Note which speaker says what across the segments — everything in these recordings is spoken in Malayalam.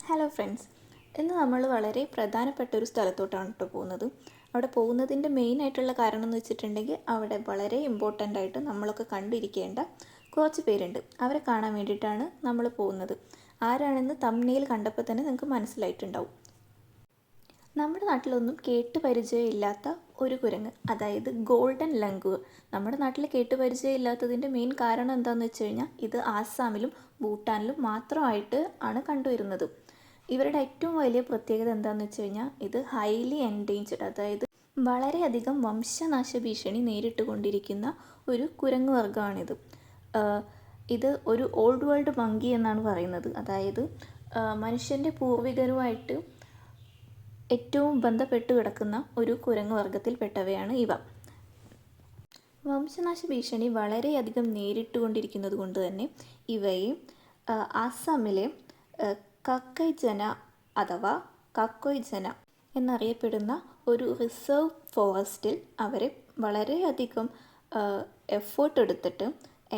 Speaker 1: ഹലോ ഫ്രണ്ട്സ്, ഇന്ന് നമ്മൾ വളരെ പ്രധാനപ്പെട്ട ഒരു സ്ഥലത്തോട്ടാണ് പോകുന്നത്. അവിടെ പോകുന്നതിൻ്റെ മെയിനായിട്ടുള്ള കാരണം എന്ന് വെച്ചിട്ടുണ്ടെങ്കിൽ അവിടെ വളരെ ഇമ്പോർട്ടൻ്റ് ആയിട്ട് നമ്മളൊക്കെ കണ്ടിരിക്കേണ്ട കുറച്ച് പേരുണ്ട്. അവരെ കാണാൻ വേണ്ടിയിട്ടാണ് നമ്മൾ പോകുന്നത്. ആരാണെന്ന് തംബ്നെയിൽ കണ്ടപ്പോൾ തന്നെ നിങ്ങൾക്ക് മനസ്സിലായിട്ടുണ്ടാവും. നമ്മുടെ നാട്ടിലൊന്നും കേട്ട് പരിചയമില്ലാത്ത ഒരു കുരങ്ങ്, അതായത് ഗോൾഡൻ ലംഗൂർ. നമ്മുടെ നാട്ടിൽ കേട്ട് പരിചയമില്ലാത്തതിൻ്റെ മെയിൻ കാരണം എന്താണെന്ന് വെച്ച് കഴിഞ്ഞാൽ ഇത് ആസാമിലും ഭൂട്ടാനിലും മാത്രമായിട്ട് ആണ് കണ്ടുവരുന്നത്. ഇവരുടെ ഏറ്റവും വലിയ പ്രത്യേകത എന്താണെന്ന് വെച്ച് കഴിഞ്ഞാൽ ഇത് ഹൈലി എൻഡേഞ്ചർഡ്, അതായത് വളരെയധികം വംശനാശ ഭീഷണി നേരിട്ട് കൊണ്ടിരിക്കുന്ന ഒരു കുരങ്ങ് വർഗ്ഗമാണിത്. ഇത് ഒരു ഓൾഡ് വേൾഡ് മങ്കി എന്നാണ് പറയുന്നത്. അതായത് മനുഷ്യൻ്റെ പൂർവികരുമായിട്ട് ഏറ്റവും ബന്ധപ്പെട്ട് കിടക്കുന്ന ഒരു കുരങ്ങ് വർഗ്ഗത്തിൽപ്പെട്ടവയാണ് ഇവ. വംശനാശ ഭീഷണി വളരെയധികം നേരിട്ട് കൊണ്ടിരിക്കുന്നത് കൊണ്ട് തന്നെ ഇവയെ ആസാമിലെ കക്കൈജന അഥവാ കക്കോയ്ജന എന്നറിയപ്പെടുന്ന ഒരു റിസർവ് ഫോറസ്റ്റിൽ അവരെ വളരെയധികം എഫേർട്ട് എടുത്തിട്ട്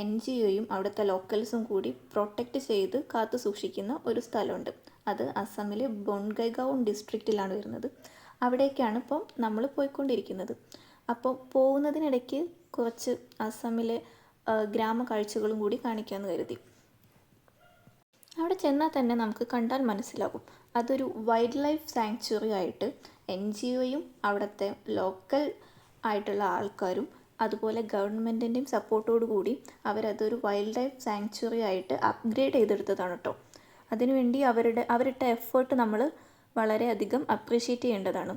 Speaker 1: NGOയും അവിടുത്തെ ലോക്കൽസും കൂടി പ്രൊട്ടക്റ്റ് ചെയ്ത് കാത്തു സൂക്ഷിക്കുന്ന ഒരു സ്ഥലമുണ്ട്. അത് അസമിലെ ബൊൺഗൈഗാവോൺ ഡിസ്ട്രിക്റ്റിലാണ് വരുന്നത്. അവിടേക്കാണ് ഇപ്പം നമ്മൾ പോയിക്കൊണ്ടിരിക്കുന്നത്. അപ്പോൾ പോകുന്നതിനിടയ്ക്ക് കുറച്ച് അസമിലെ ഗ്രാമ കാഴ്ചകളും കൂടി കാണിക്കാമെന്ന് കരുതി. അവിടെ ചെന്നാൽ തന്നെ നമുക്ക് കണ്ടാൽ മനസ്സിലാകും അതൊരു വൈൽഡ് ലൈഫ് സാങ്ച്വറി ആയിട്ട് NGOയും അവിടുത്തെ ലോക്കൽ ആയിട്ടുള്ള ആൾക്കാരും അതുപോലെ ഗവൺമെൻറ്റിൻ്റെയും സപ്പോർട്ടോടു കൂടി അവരതൊരു വൈൽഡ് ലൈഫ് സാങ്ച്വറി ആയിട്ട് അപ്ഗ്രേഡ് ചെയ്തെടുത്തതാണ് കേട്ടോ. അതിനുവേണ്ടി അവരിട്ട എഫേർട്ട് നമ്മൾ വളരെയധികം അപ്രീഷിയേറ്റ് ചെയ്യേണ്ടതാണ്.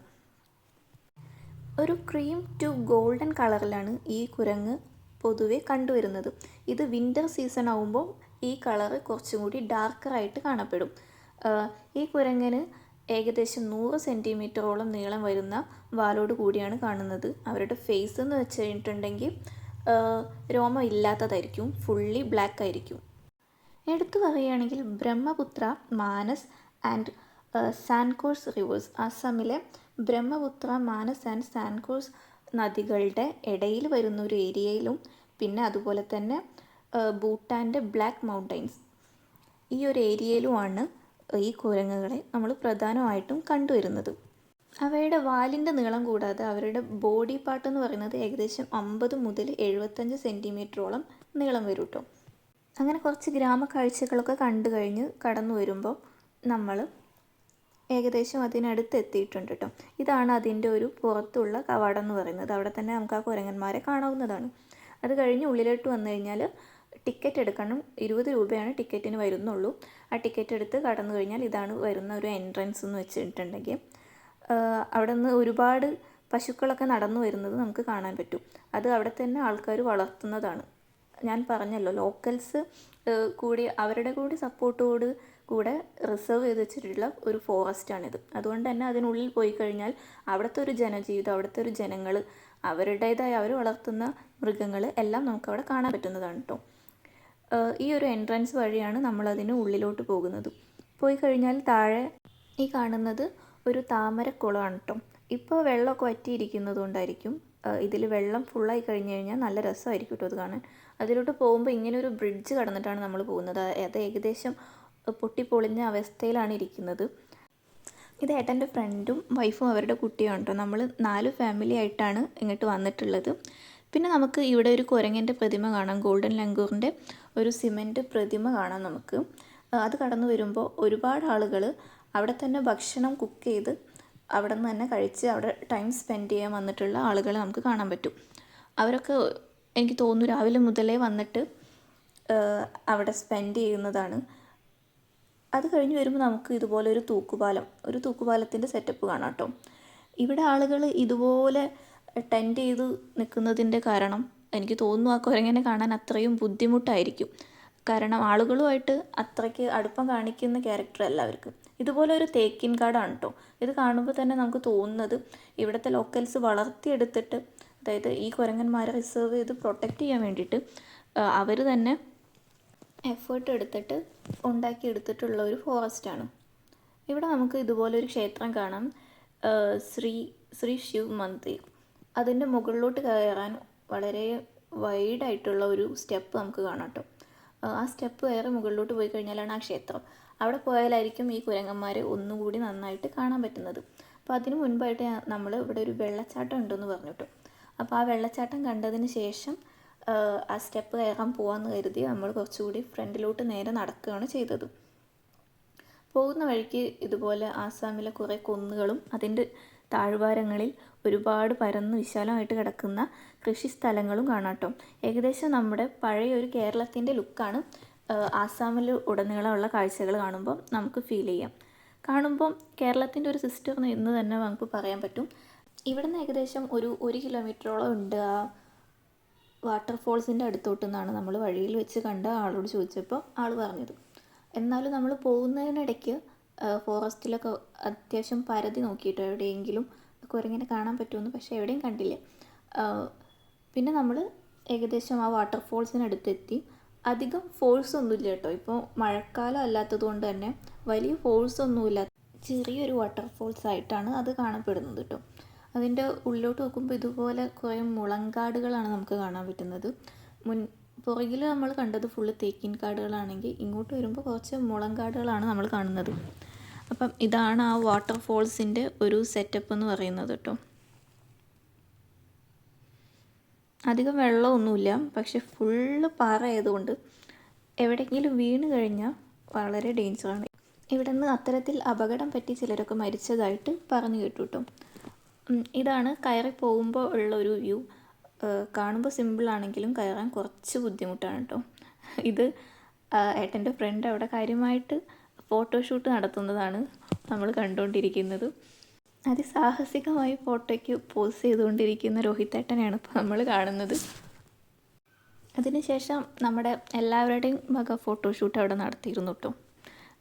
Speaker 1: ഒരു ക്രീം ടു ഗോൾഡൻ കളറിലാണ് ഈ കുരങ്ങ് പൊതുവെ കണ്ടുവരുന്നത്. ഇത് വിൻ്റർ സീസൺ ആകുമ്പോൾ ഈ കളറ് കുറച്ചും കൂടി ഡാർക്കറായിട്ട് കാണപ്പെടും. ഈ കുരങ്ങിന് ഏകദേശം 100 സെൻറ്റിമീറ്ററോളം നീളം വരുന്ന വാലോട് കൂടിയാണ് കാണുന്നത്. അവരുടെ ഫേസ് എന്ന് വെച്ച് കഴിഞ്ഞിട്ടുണ്ടെങ്കിൽ രോമം ഇല്ലാത്തതായിരിക്കും, ഫുള്ളി ബ്ലാക്ക് ആയിരിക്കും. എടുത്തു പറയുകയാണെങ്കിൽ ബ്രഹ്മപുത്ര, മാനസ് ആൻഡ് സാൻകോഴ്സ് റിവേഴ്സ്, ആസാമിലെ ബ്രഹ്മപുത്ര, മാനസ് ആൻഡ് സാൻകോഴ്സ് നദികളുടെ ഇടയിൽ വരുന്ന ഒരു ഏരിയയിലും പിന്നെ അതുപോലെ തന്നെ ഭൂട്ടാൻ്റെ ബ്ലാക്ക് മൗണ്ടൈൻസ് ഈ ഒരു ഏരിയയിലുമാണ് ഈ കുരങ്ങുകളെ നമ്മൾ പ്രധാനമായിട്ടും കണ്ടുവരുന്നത്. അവയുടെ വാലിൻ്റെ നീളം കൂടാതെ അവരുടെ ബോഡി പാർട്ട് എന്ന് പറയുന്നത് ഏകദേശം 50 മുതൽ 75 സെൻറ്റിമീറ്ററോളം നീളം വരും കേട്ടോ. അങ്ങനെ കുറച്ച് ഗ്രാമ കാഴ്ചകളൊക്കെ കണ്ടു കഴിഞ്ഞ് കടന്നു വരുമ്പോൾ നമ്മൾ ഏകദേശം അതിനടുത്ത് എത്തിയിട്ടുണ്ട് കേട്ടോ. ഇതാണ് അതിൻ്റെ ഒരു പുറത്തുള്ള കവാടം എന്ന് പറയുന്നത്. അവിടെ തന്നെ നമുക്ക് ആ കുരങ്ങന്മാരെ കാണാവുന്നതാണ്. അത് കഴിഞ്ഞ് ഉള്ളിലോട്ട് വന്നു കഴിഞ്ഞാൽ ടിക്കറ്റ് എടുക്കണം. 20 രൂപയാണ് ടിക്കറ്റിന് വരുന്നുള്ളൂ. ആ ടിക്കറ്റ് എടുത്ത് കടന്നു കഴിഞ്ഞാൽ ഇതാണ് വരുന്ന ഒരു എൻട്രൻസ് എന്ന് വെച്ചിട്ടുണ്ടെങ്കിൽ അവിടെ നിന്ന് ഒരുപാട് പശുക്കളൊക്കെ നടന്നു വരുന്നത് നമുക്ക് കാണാൻ പറ്റും. അത് അവിടെ തന്നെ ആൾക്കാർ വളർത്തുന്നതാണ്. ഞാൻ പറഞ്ഞല്ലോ, ലോക്കൽസ് കൂടി അവരുടെ കൂടി സപ്പോർട്ടോട് കൂടെ റിസർവ് ചെയ്ത് വെച്ചിട്ടുള്ള ഒരു ഫോറസ്റ്റാണിത്. അതുകൊണ്ട് തന്നെ അതിനുള്ളിൽ പോയി കഴിഞ്ഞാൽ അവിടുത്തെ ഒരു ജനജീവിതം, അവിടുത്തെ ഒരു ജനങ്ങൾ, അവരുടേതായ അവർ വളർത്തുന്ന മൃഗങ്ങൾ എല്ലാം നമുക്കവിടെ കാണാൻ പറ്റുന്നതാണ് കേട്ടോ. ഈ ഒരു എൻട്രൻസ് വഴിയാണ് നമ്മളതിന് ഉള്ളിലോട്ട് പോകുന്നത്. പോയി കഴിഞ്ഞാൽ താഴെ ഈ കാണുന്നത് ഒരു താമരക്കുളമാണ് കേട്ടോ. ഇപ്പോൾ വെള്ളമൊക്കെ വറ്റിയിരിക്കുന്നത് കൊണ്ടായിരിക്കും ഇതിൽ വെള്ളം ഫുള്ളായി കഴിഞ്ഞ് കഴിഞ്ഞാൽ നല്ല രസമായിരിക്കും കേട്ടോ അത് കാണാൻ. അതിലോട്ട് പോകുമ്പോൾ ഇങ്ങനെ ഒരു ബ്രിഡ്ജ് കടന്നിട്ടാണ് നമ്മൾ പോകുന്നത്. അത് ഏകദേശം പൊട്ടിപ്പൊളിഞ്ഞ അവസ്ഥയിലാണ് ഇരിക്കുന്നത്. ഇത് ഏട്ടൻ്റെ ഫ്രണ്ടും വൈഫും അവരുടെ കുട്ടിയാണ് കേട്ടോ. നമ്മൾ 4 ഫാമിലി ആയിട്ടാണ് ഇങ്ങോട്ട് വന്നിട്ടുള്ളത്. പിന്നെ നമുക്ക് ഇവിടെ ഒരു കുരങ്ങൻ്റെ പ്രതിമ കാണാം. ഗോൾഡൻ ലംഗൂറിൻ്റെ ഒരു സിമെൻറ്റ് പ്രതിമ കാണാം നമുക്ക്. അത് കടന്നു വരുമ്പോൾ ഒരുപാട് ആളുകൾ അവിടെ തന്നെ ഭക്ഷണം കുക്ക് ചെയ്ത് അവിടെ നിന്ന് തന്നെ കഴിച്ച് അവിടെ ടൈം സ്പെൻഡ് ചെയ്യാൻ വന്നിട്ടുള്ള ആളുകളെ നമുക്ക് കാണാൻ പറ്റും. അവരൊക്കെ എനിക്ക് തോന്നുന്നു രാവിലെ മുതലേ വന്നിട്ട് അവിടെ സ്പെൻഡ് ചെയ്യുന്നതാണ്. അത് കഴിഞ്ഞ് വരുമ്പോൾ നമുക്ക് ഇതുപോലെ ഒരു തൂക്കുപാലത്തിൻ്റെ സെറ്റപ്പ് കാണാം കേട്ടോ. ഇവിടെ ആളുകൾ ഇതുപോലെ ടെൻറ്റ് ചെയ്ത് നിൽക്കുന്നതിൻ്റെ കാരണം എനിക്ക് തോന്നുന്നു ആ കുരങ്ങനെ കാണാൻ അത്രയും ബുദ്ധിമുട്ടായിരിക്കും. കാരണം ആളുകളുമായിട്ട് അത്രയ്ക്ക് അടുപ്പം കാണിക്കുന്ന ക്യാരക്ടർ അല്ല അവർക്ക്. ഇതുപോലെ ഒരു തേക്കിൻ കാടാണ് കേട്ടോ. ഇത് കാണുമ്പോൾ തന്നെ നമുക്ക് തോന്നുന്നത് ഇവിടുത്തെ ലോക്കൽസ് വളർത്തിയെടുത്തിട്ട്, അതായത് ഈ കുരങ്ങന്മാരെ റിസർവ് ചെയ്ത് പ്രൊട്ടക്റ്റ് ചെയ്യാൻ വേണ്ടിയിട്ട് അവർ തന്നെ എഫേർട്ട് എടുത്തിട്ട് ഉണ്ടാക്കിയെടുത്തിട്ടുള്ള ഒരു ഫോറസ്റ്റാണ്. ഇവിടെ നമുക്ക് ഇതുപോലൊരു ക്ഷേത്രം കാണാം, ശ്രീ ശിവ് മന്ദിർ. അതിൻ്റെ മുകളിലോട്ട് കയറാൻ വളരെ വൈഡായിട്ടുള്ള ഒരു സ്റ്റെപ്പ് നമുക്ക് കാണാം കേട്ടോ. ആ സ്റ്റെപ്പ് കയറി മുകളിലോട്ട് പോയി കഴിഞ്ഞാലാണ് ആ ക്ഷേത്രം. അവിടെ പോയാലായിരിക്കും ഈ കുരങ്ങന്മാരെ ഒന്നുകൂടി നന്നായിട്ട് കാണാൻ പറ്റുന്നത്. അപ്പോൾ അതിന് മുൻപായിട്ട് നമ്മൾ ഇവിടെ ഒരു വെള്ളച്ചാട്ടം ഉണ്ടെന്ന് പറഞ്ഞിട്ടു. അപ്പോൾ ആ വെള്ളച്ചാട്ടം കണ്ടതിന് ശേഷം ആ സ്റ്റെപ്പ് കയറാൻ പോകാമെന്ന് കരുതി നമ്മൾ കുറച്ചുകൂടി ഫ്രണ്ടിലോട്ട് നേരെ നടക്കുകയാണ് ചെയ്തത്. പോകുന്ന വഴിക്ക് ഇതുപോലെ ആസാമിലെ കുറേ കുന്നുകളും അതിൻ്റെ താഴ്വാരങ്ങളിൽ ഒരുപാട് പരന്ന് വിശാലമായിട്ട് കിടക്കുന്ന കൃഷി സ്ഥലങ്ങളും കാണാം കേട്ടോ. ഏകദേശം നമ്മുടെ പഴയ ഒരു കേരളത്തിൻ്റെ ലുക്കാണ് ആസാമിൽ ഉടനീളമുള്ള കാഴ്ചകൾ കാണുമ്പോൾ നമുക്ക് ഫീൽ ചെയ്യാം. കാണുമ്പം കേരളത്തിൻ്റെ ഒരു സിസ്റ്റർ എന്ന് തന്നെ നമുക്ക് പറയാൻ പറ്റും. ഇവിടുന്ന് ഏകദേശം ഒരു 1 കിലോമീറ്ററോളം ഉണ്ട് ആ വാട്ടർഫോൾസിൻ്റെ അടുത്തോട്ട് നിന്നാണ് നമ്മൾ വഴിയിൽ വെച്ച് കണ്ട ആളോട് ചോദിച്ചപ്പോൾ ആൾ പറഞ്ഞത്. എന്നാലും നമ്മൾ പോകുന്നതിനിടയ്ക്ക് ഫോറസ്റ്റിലൊക്കെ അത്യാവശ്യം പരതി നോക്കിയിട്ടോ എവിടെയെങ്കിലും കുരങ്ങനെ കാണാൻ പറ്റുമെന്ന്, പക്ഷേ എവിടെയും കണ്ടില്ല. പിന്നെ നമ്മൾ ഏകദേശം ആ വാട്ടർഫോൾസിനടുത്തെത്തി. അധികം ഫോഴ്സ് ഒന്നുമില്ല കേട്ടോ. ഇപ്പോൾ മഴക്കാലം അല്ലാത്തത് കൊണ്ട് തന്നെ വലിയ ഫോഴ്സ് ഒന്നുമില്ല, ചെറിയൊരു വാട്ടർഫോൾസ് ആയിട്ടാണ് അത് കാണപ്പെടുന്നത് കേട്ടോ. അതിൻ്റെ ഉള്ളിലോട്ട് നോക്കുമ്പോൾ ഇതുപോലെ കുറേ മുളങ്കാടുകളാണ് നമുക്ക് കാണാൻ പറ്റുന്നത്. പുറകിൽ നമ്മൾ കണ്ടത് ഫുള്ള് തേക്കിൻ കാടുകളാണെങ്കിൽ ഇങ്ങോട്ട് വരുമ്പോൾ കുറച്ച് മുളങ്കാടുകളാണ് നമ്മൾ കാണുന്നത്. അപ്പം ഇതാണ് ആ വാട്ടർഫോൾസിൻ്റെ ഒരു സെറ്റപ്പ് എന്ന് പറയുന്നത് കേട്ടോ. അധികം വെള്ളമൊന്നുമില്ല, പക്ഷെ ഫുള്ള് പാറ ആയതുകൊണ്ട് എവിടെയെങ്കിലും വീണ് കഴിഞ്ഞാൽ വളരെ ഡേഞ്ചറാണ്. ഇവിടെ നിന്ന് അത്തരത്തിൽ അപകടം പറ്റി ചിലരൊക്കെ മരിച്ചതായിട്ട് പറഞ്ഞു കേട്ടു കേട്ടോ. ഇതാണ് കയറി പോകുമ്പോൾ ഉള്ളൊരു വ്യൂ. കാണുമ്പോൾ സിമ്പിളാണെങ്കിലും കയറാൻ കുറച്ച് ബുദ്ധിമുട്ടാണ് കേട്ടോ. ഇത് ഏട്ടൻ്റെ ഫ്രണ്ട് അവിടെ കാര്യമായിട്ട് ഫോട്ടോഷൂട്ട് നടത്തുന്നതാണ് നമ്മൾ കണ്ടുകൊണ്ടിരിക്കുന്നത്. അതിസാഹസികമായി ഫോട്ടോയ്ക്ക് പോസ് ചെയ്തുകൊണ്ടിരിക്കുന്ന രോഹിത്തേട്ടനെയാണ് ഇപ്പോൾ നമ്മൾ കാണുന്നത്. അതിനുശേഷം നമ്മുടെ എല്ലാവരുടെയും വക ഫോട്ടോഷൂട്ട് അവിടെ നടത്തിയിരുന്നു കേട്ടോ.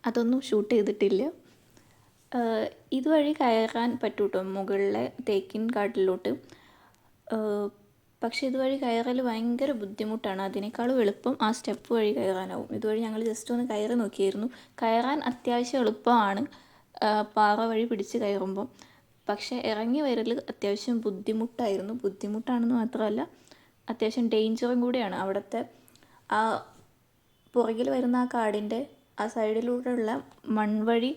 Speaker 1: അതൊന്നും ഷൂട്ട് ചെയ്തിട്ടില്ല. ഇതുവഴി കയറാൻ പറ്റും കേട്ടോ മുകളിലെ തേക്കിൻ കാട്ടിലോട്ട്. പക്ഷേ ഇതുവഴി കയറൽ ഭയങ്കര ബുദ്ധിമുട്ടാണ്. അതിനേക്കാളും എളുപ്പം ആ സ്റ്റെപ്പ് വഴി കയറാനാവും. ഇതുവഴി ഞങ്ങൾ ജസ്റ്റ് ഒന്ന് കയറി നോക്കിയായിരുന്നു. കയറാൻ അത്യാവശ്യം എളുപ്പമാണ് പാറ വഴി പിടിച്ച് കയറുമ്പോൾ. പക്ഷേ ഇറങ്ങി വരൽ അത്യാവശ്യം ബുദ്ധിമുട്ടായിരുന്നു. ബുദ്ധിമുട്ടാണെന്ന് മാത്രമല്ല അത്യാവശ്യം ഡേഞ്ചറും കൂടിയാണ്. അവിടുത്തെ ആ പുറകിൽ വരുന്ന ആ കാടിൻ്റെ ആ സൈഡിലൂടെയുള്ള മൺവഴി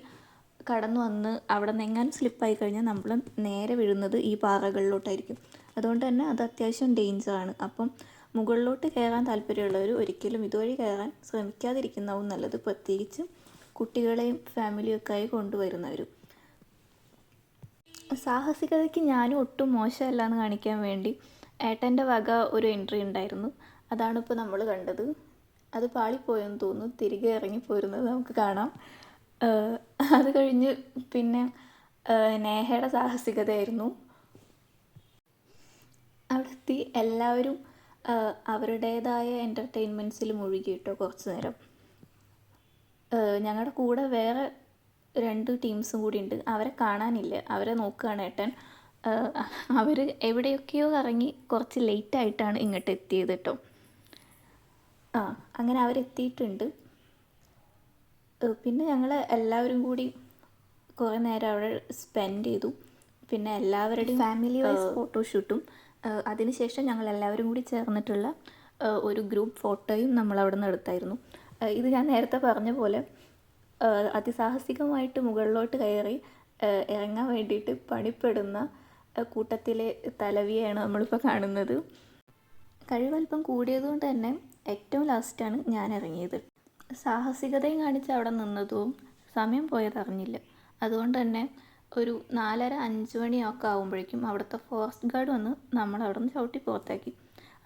Speaker 1: കടന്നു വന്ന് അവിടെ നിന്ന് എങ്ങാനും സ്ലിപ്പായി കഴിഞ്ഞാൽ നമ്മൾ നേരെ വീഴുന്നത് ഈ പാറകളിലോട്ടായിരിക്കും. അതുകൊണ്ട് തന്നെ അത് അത്യാവശ്യം ഡേഞ്ചറാണ്. അപ്പം മുകളിലോട്ട് കയറാൻ താല്പര്യമുള്ളവർ ഒരിക്കലും ഇതുവഴി കയറാൻ ശ്രമിക്കാതിരിക്കുന്നതാവും നല്ലത്, പ്രത്യേകിച്ച് കുട്ടികളെയും ഫാമിലിയൊക്കെ ആയി കൊണ്ടുവരുന്നവർ. സാഹസികതയ്ക്ക് ഞാനും ഒട്ടും മോശമല്ല എന്ന് കാണിക്കാൻ വേണ്ടി ഏട്ടൻ്റെ വക ഒരു എൻട്രി ഉണ്ടായിരുന്നു. അതാണിപ്പോൾ നമ്മൾ കണ്ടത്. അത് പാളിപ്പോയെന്ന് തോന്നുന്നു. തിരികെ ഇറങ്ങിപ്പോരുന്നത് നമുക്ക് കാണാം. അത് കഴിഞ്ഞ് പിന്നെ നേഹയുടെ സാഹസികതയായിരുന്നു. അവിടെത്തി എല്ലാവരും അവരുടേതായ എൻ്റർടൈൻമെൻറ്റ്സിൽ മുഴുകി കേട്ടോ കുറച്ച് നേരം. ഞങ്ങളുടെ കൂടെ വേറെ 2 ടീംസും കൂടി ഉണ്ട്. അവരെ കാണാനില്ല, അവരെ നോക്കുകയാണ് ഏട്ടൻ. അവർ എവിടെയൊക്കെയോ ഇറങ്ങി കുറച്ച് ലേറ്റായിട്ടാണ് ഇങ്ങോട്ട് എത്തിയത് കേട്ടോ. അങ്ങനെ അവരെത്തിയിട്ടുണ്ട്. പിന്നെ ഞങ്ങൾ എല്ലാവരും കൂടി കുറേ നേരം അവിടെ സ്പെൻഡ് ചെയ്തു. പിന്നെ എല്ലാവരുടെയും ഫാമിലി വൈസ് ഫോട്ടോഷൂട്ടും അതിനുശേഷം ഞങ്ങൾ എല്ലാവരും കൂടി ചേർന്നിട്ടുള്ള ഒരു ഗ്രൂപ്പ് ഫോട്ടോയും നമ്മൾ അവിടെ നിന്ന് എടുത്തായിരുന്നു. ഇത് ഞാൻ നേരത്തെ പറഞ്ഞ പോലെ അതിസാഹസികമായിട്ട് മുകളിലോട്ട് കയറി ഇറങ്ങാൻ വേണ്ടിയിട്ട് പണിപ്പെടുന്ന കൂട്ടത്തിലെ തലവിയാണ് നമ്മളിപ്പോൾ കാണുന്നത്. കഴിവൽപ്പം കൂടിയതുകൊണ്ട് തന്നെ ഏറ്റവും ലാസ്റ്റാണ് ഞാൻ ഇറങ്ങിയത്. സാഹസികതയും കാണിച്ച് അവിടെ നിന്നതും സമയം പോയത് അറിഞ്ഞില്ല. അതുകൊണ്ട് തന്നെ ഒരു 4:30-5 മണിയൊക്കെ ആകുമ്പോഴേക്കും അവിടുത്തെ ഫോറസ്റ്റ് ഗാർഡ് വന്ന് നമ്മളവിടെ നിന്ന് ചവിട്ടി പുറത്താക്കി.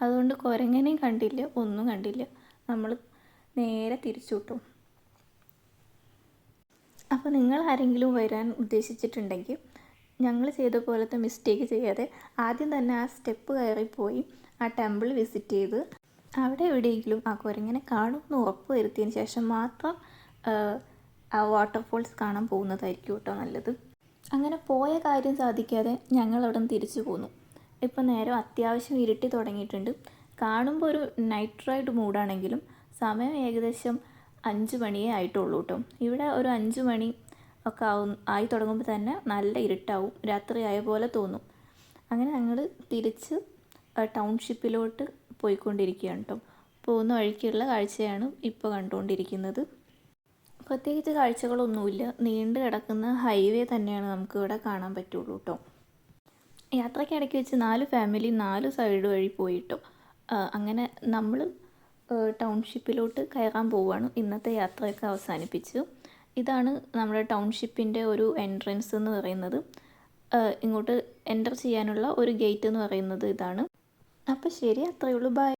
Speaker 1: അതുകൊണ്ട് കുരങ്ങനെയും കണ്ടില്ല, ഒന്നും കണ്ടില്ല. നമ്മൾ നേരെ തിരിച്ചു വിട്ടു. അപ്പോൾ നിങ്ങൾ ആരെങ്കിലും വരാൻ ഉദ്ദേശിച്ചിട്ടുണ്ടെങ്കിൽ ഞങ്ങൾ ചെയ്ത പോലത്തെ മിസ്റ്റേക്ക് ചെയ്യാതെ ആദ്യം തന്നെ ആ സ്റ്റെപ്പ് കയറിപ്പോയി ആ ടെമ്പിൾ വിസിറ്റ് ചെയ്ത് അവിടെ എവിടെയെങ്കിലും ആ കുരങ്ങനെ കാണുമെന്ന് ഉറപ്പ് വരുത്തിയതിന് ശേഷം മാത്രം ആ വാട്ടർഫോൾസ് കാണാൻ പോകുന്നതായിരിക്കും കേട്ടോ നല്ലത്. അങ്ങനെ പോയ കാര്യം സാധിക്കാതെ ഞങ്ങൾ അവിടെ നിന്ന് തിരിച്ചു പോന്നു. ഇപ്പം നേരം അത്യാവശ്യം ഇരുട്ടി തുടങ്ങിയിട്ടുണ്ട്. കാണുമ്പോൾ ഒരു നൈറ്റ് റൈഡ് മൂഡാണെങ്കിലും സമയം ഏകദേശം 5 മണിയേ ആയിട്ടുള്ളൂ കേട്ടോ. ഇവിടെ ഒരു 5 മണി ഒക്കെ ആയി തുടങ്ങുമ്പോൾ തന്നെ നല്ല ഇരുട്ടാവും, രാത്രി ആയ പോലെ തോന്നും. അങ്ങനെ ഞങ്ങൾ തിരിച്ച് ടൗൺഷിപ്പിലോട്ട് പോയിക്കൊണ്ടിരിക്കുകയാണ് കേട്ടോ. പോകുന്ന വഴിക്കുള്ള കാഴ്ചയാണ് ഇപ്പോൾ കണ്ടുകൊണ്ടിരിക്കുന്നത്. പ്രത്യേകിച്ച് കാഴ്ചകളൊന്നുമില്ല, നീണ്ടു കിടക്കുന്ന ഹൈവേ തന്നെയാണ് നമുക്ക് ഇവിടെ കാണാൻ പറ്റുള്ളൂ കേട്ടോ. യാത്രയ്ക്കിടയ്ക്ക് വെച്ച് 4 ഫാമിലി 4 സൈഡ് വഴി പോയിട്ടോ. അങ്ങനെ നമ്മൾ ടൗൺഷിപ്പിലോട്ട് കയറാൻ പോവുകയാണ്. ഇന്നത്തെ യാത്രയൊക്കെ അവസാനിപ്പിച്ചു. ഇതാണ് നമ്മുടെ ടൗൺഷിപ്പിൻ്റെ ഒരു എൻട്രൻസ് എന്ന് പറയുന്നത്. ഇങ്ങോട്ട് എൻ്റർ ചെയ്യാനുള്ള ഒരു ഗേറ്റ് എന്ന് പറയുന്നത് ഇതാണ്. അപ്പോൾ ശരി, അത്രയേ ഉള്ളൂ. ബൈ.